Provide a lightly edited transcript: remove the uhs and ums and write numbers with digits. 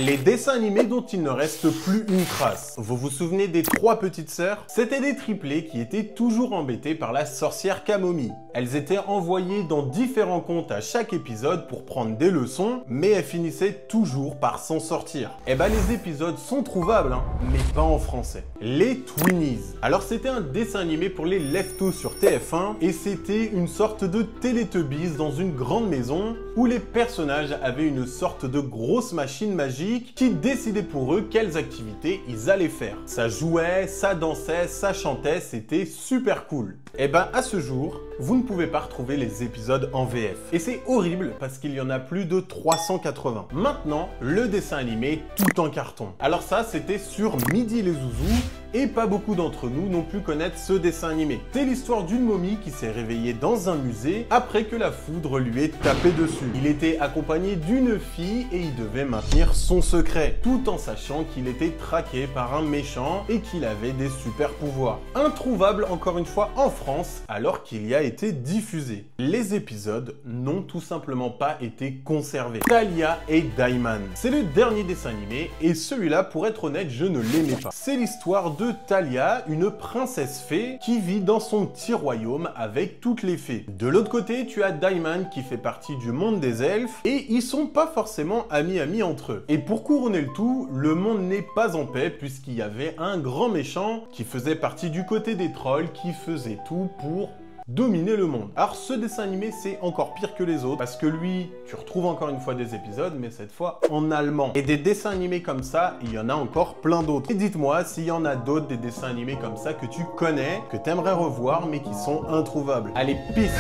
Les dessins animés dont il ne reste plus une trace. Vous vous souvenez des 3 petites sœurs? C'était des triplés qui étaient toujours embêtés par la sorcière Camomille. Elles étaient envoyées dans différents contes à chaque épisode pour prendre des leçons, mais elles finissaient toujours par s'en sortir. Eh ben les épisodes sont trouvables, hein, mais pas en français. Les Twinnies. Alors c'était un dessin animé pour les leftos sur TF1 et c'était une sorte de Teletubbies dans une grande maison où les personnages avaient une sorte de grosse machine magique qui décidait pour eux quelles activités ils allaient faire. Ça jouait, ça dansait, ça chantait, c'était super cool. Et ben à ce jour, vous ne pouvez pas retrouver les épisodes en VF. Et c'est horrible parce qu'il y en a plus de 380. Maintenant, le dessin animé tout en carton. Alors ça, c'était sur Midi les Zouzous. Et pas beaucoup d'entre nous non plus connaissent ce dessin animé. C'est l'histoire d'une momie qui s'est réveillée dans un musée après que la foudre lui ait tapé dessus. Il était accompagné d'une fille et il devait maintenir son secret, tout en sachant qu'il était traqué par un méchant et qu'il avait des super pouvoirs. Introuvable encore une fois en France alors qu'il y a été diffusé. Les épisodes n'ont tout simplement pas été conservés. Thalia et Daiman. C'est le dernier dessin animé et celui-là, pour être honnête, je ne l'aimais pas. C'est l'histoire de Thalia, une princesse fée qui vit dans son petit royaume avec toutes les fées. De l'autre côté, tu as Daiman qui fait partie du monde des elfes et ils sont pas forcément amis entre eux. Et pour couronner le tout, le monde n'est pas en paix puisqu'il y avait un grand méchant qui faisait partie du côté des trolls qui faisait tout pour dominer le monde. Alors ce dessin animé, c'est encore pire que les autres parce que lui, tu retrouves encore une fois des épisodes, mais cette fois en allemand. Et des dessins animés comme ça, il y en a encore plein d'autres. Et dites-moi s'il y en a d'autres des dessins animés comme ça que tu connais, que tu aimerais revoir mais qui sont introuvables. Allez, peace!